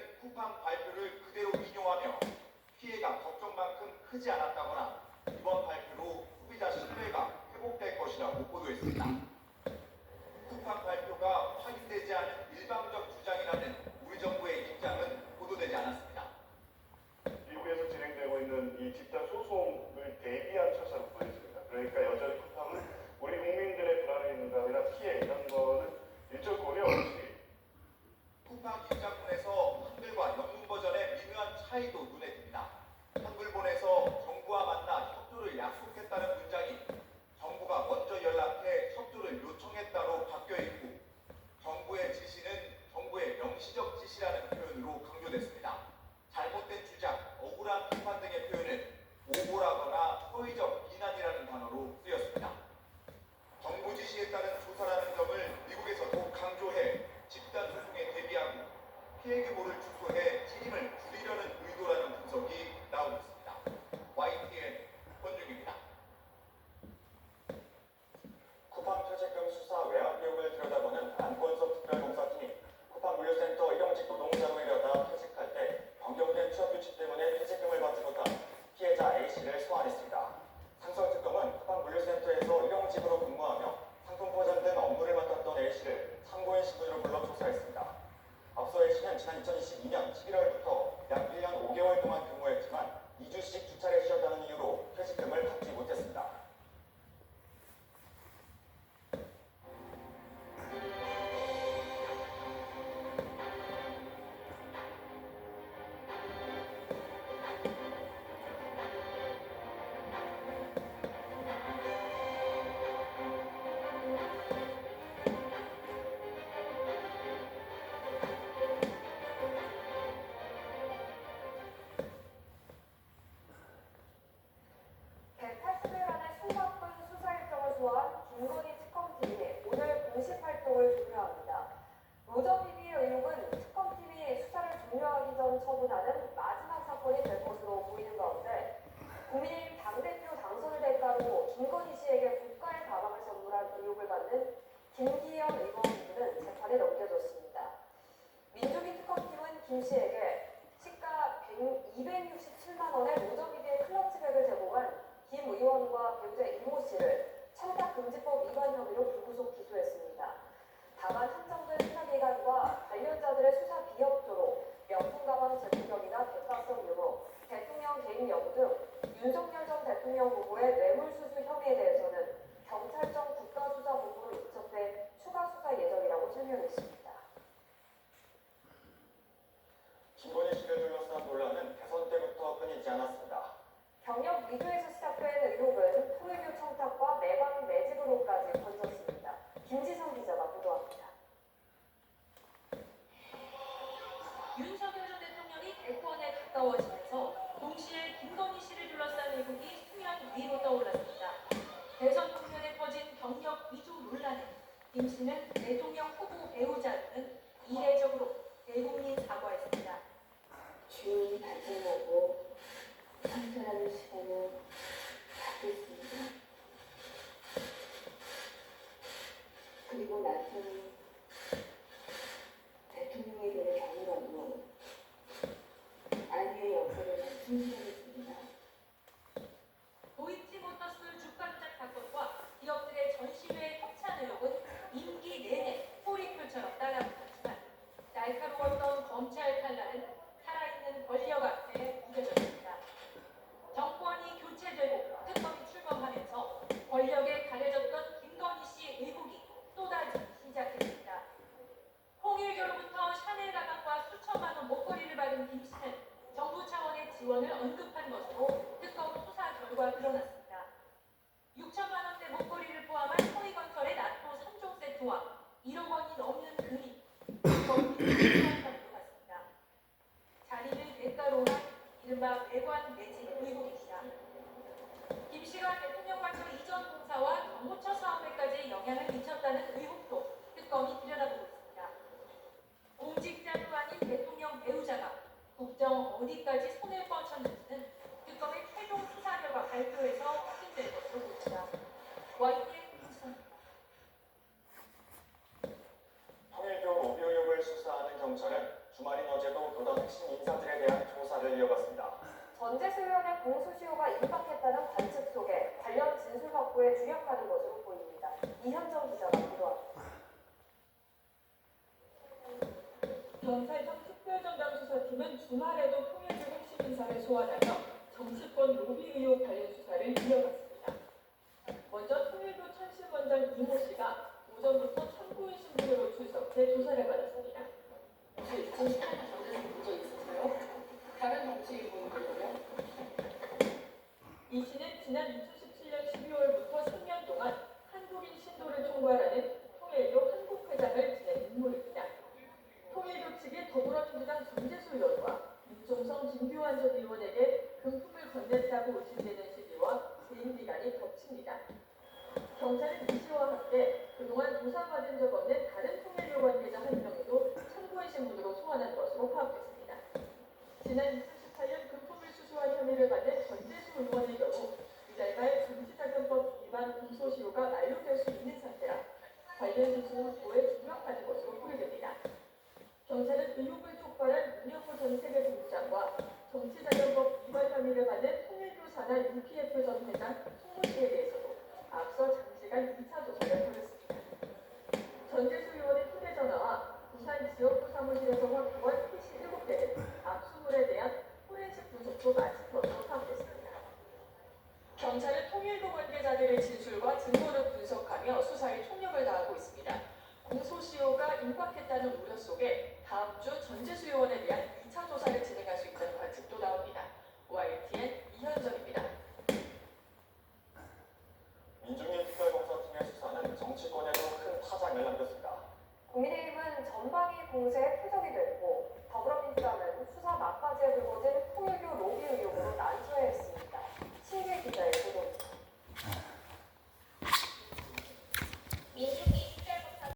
김씨는 쿠팡 발표를 그대로 인용하며 피해가 걱정만큼 크지 않았다거나 이번 발표로 소비자 신뢰가 회복될 것이라고 보도했습니다. 쿠팡 발표가 확인되지 않은 일방적 주장이라는 우리 정부의 입장은 보도되지 않았습니다. 미국에서 진행되고 있는 이 집단 소송을 대비한 처사로 보여집니다. 그러니까 여전히 쿠팡은 우리 국민들의 불안감이나 피해 이런 거는 일절 고려 없이 쿠팡 입장문에서 한글과 영문 버전의 미묘한 차이도 눈에 띕니다. 한글본에서 정부와 만나 협조를 약속했다는 문장이 정부가 먼저 연락해 협조를 요청했다로 바뀌어 있고 정부의 지시는 정부의 명시적 지시라는 표현으로 강조됐습니다. 잘못된 주장, 억울한 비판 등의 표현은 오보라거나 허위적 비난이라는 단어로 쓰였습니다. 정부 지시에 따른 조사라는 점을 미국에서 더욱 강조해 집단 소송에 대비하고 피해 규모를 축소해 책임을 줄이려는 의도라는 분석이 나오고 있습니다. YTN 권중입니다. 쿠팡 퇴직금 수사 외압 의혹을 들여다보는 안건석 특별검사팀이 쿠팡 물류센터 일용직 노동자로 일하다 퇴직할 때 변경된 취업 규칙 때문에 퇴직금을 받지 못한 피해자 A씨를 소환했습니다. 상설특검은 쿠팡 물류센터에서 일용직으로 근무하며 상품 포장 등 업무를 맡았던 A씨를 참고인 신분으로 불러 조사했습니다. 앞서 A씨는 지난 2022년 11월부터 약 1년 5개월 동안 근무했지만 2주씩 두 차례 쉬었다는 이유로 퇴직금을 받지 못했습니다. 김건희 특검팀이 오늘 공식 활동을 종료합니다. 로저비비의 의혹은 특검팀이 수사를 종료하기 전 처분하는 마지막 사건이 될 것으로 보이는 가운데 국민의힘 당대표 당선을 대가로 김건희 씨에게 국가의 가방을 선물한 의혹을 받는 김기현 의원 부부는 재판에 넘겨졌습니다. 민주기 특검팀은 김 씨에게 시가 267만 원의 로저비비의 클러치백을 제공한 김 의원과 배우자 이모 씨를 청탁금지법 위반 혐의로 불구속 기소했습니다. 다만 한정된 수사기관과 관련자들의 수사 비협조로 명품 가방 제공력이나 대가성 유무, 대통령 개인 여부 등 윤석열 전 대통령 후보의 뇌물수수 혐의에 대해서는 경찰청 국가수사본부로 이첩돼 추가 수사 예정이라고 설명했습니다. 김건희 씨를 둘러싼 논란은 대선 때부터 끊이지 않았습니다. 경력 위조에서 시작된 의혹은 토의교 청탁과 매방 매집으로까지 번졌습니다. 김지성 기자가 보도합니다. 윤석열 전 대통령이 대권에 가까워지면서 동시에 김건희 씨를 둘러싼 의혹이 수면 위로 떠올랐습니다. 대선 국면에 퍼진 경력 위조 논란에 김 씨는 대통령 후보 배우자는 이례적으로 대국민 사과했습니다. 주인이 발전하고 상처라는 시간을 갖겠습니다. 그리고 나중에 대통령이 되는 경우라도 아내의 역할을 충실하겠습니다. 도이치모터스 주가 조작 사건과 기업들의 전시회 협찬 의혹은 임기 내내 꼬리표처럼 따라붙었지만 날카로웠던 검찰 칼날은 살아있는 권력 앞에 무뎌졌습니다. 정권이 교체되고 특검이 출범하면서 권력에 가려졌던 김건희 씨 의혹이 또다시 시작했습니다. 홍일교로부터 샤넬 가방과 수천만 원 목걸이를 받은 김 씨는 정부 차원의 지원을 언급한 것으로 특검 수사 결과 드러났습니다. 6천만 원대 목걸이를 포함한 허위건설의 나토 3종 세트와 1억 원이 넘는 금이 특검이 갔습니다. 자리를 대가로 한 이른바 매관 매집 의혹입니다. 김 씨가 대통령 관저 이전 공사와 경호처 사업에까지 영향을 미쳤다는 의혹도 특검이 들여다보고 있습니다. 공직자도 아닌 대통령 배우자가 국정 어디까지 손을 뻗쳤는지는 특검의 최종 수사 결과 발표에서 확인될 것으로 보입니다. YTN 김수입니다. 통일교 로비 의혹을 수사하는 경찰은 주말인 어제도 맡고던 핵심 인사들에 대한 조사를 이어갔습니다. 전재수위원의 공수시효가 임박했다는 관측 속에 관련 진술 확보에 주력하는 것으로 보입니다. 이현정 기자가 보도합니다. 경찰청 특별전담수사팀은 주말에도 통일부 핵심 인사를 소환하며 정치권 로비 의혹 관련 수사를 이어갔습니다. 먼저 통일부 천실원장 이모 씨가 오전부터 참고인 신분으로 출석해 조사를 받았습니다. 혹시 2018년 전에는 문제 있으세요? 다른 정치인분들도요? 이 씨는 지난 2017년 12월부터 3년 동안 한국인 신도를 총괄하는 통일교 한국회장을 지낸 인물입니다. 통일교 측이 더불어민주당 전재수 의원과 윤종성 김규환 전 의원에게 금품을 건넸다고 의심되는 시기와 재임 기간이 겹칩니다. 경찰은 이 씨와 함께 그동안 조사받은 적 없는 다른 통일교 관계자 한 명도 참고인 신분으로 소환한 것으로 파악됐습니다. 지난 2018년 금품을 수수한 혐의를 받는 전재수 의원의 경우 이달 말 정치자금법 위반 공소시효가 만료될 수 있는 상태라 관련 진술 확보에 주력하는 것으로 풀이됩니다. 경찰은 의혹을 촉발한 문영호 전 세계본부장과 정치자금법 위반 혐의를 받는 통일교 산하 UPF 전 회장 송모 씨에 대해서도 앞서 장시간 2차 조사를 벌였습니다. 전재수 의원의 휴대전화와 부산 지역구 사무실에서 확보한 PC 7대는 압수물에 대한 포렌식 분석도 마친 것으로 파악됐습니다. 경찰은 통일부 관계자들의 진술과 증거를 분석하며 수사에 총력을 다하고 있습니다. 공소시효가 임박했다는 우려 속에 다음 주 전재수 의원에 대한 2차 조사를 진행할 수 있다는 관측도 나옵니다. YTN 이현정입니다. 민중일 특별검사팀의 수사는 정치권에도 큰 파장을 남겼습니다. 국민의힘은 전방위 공세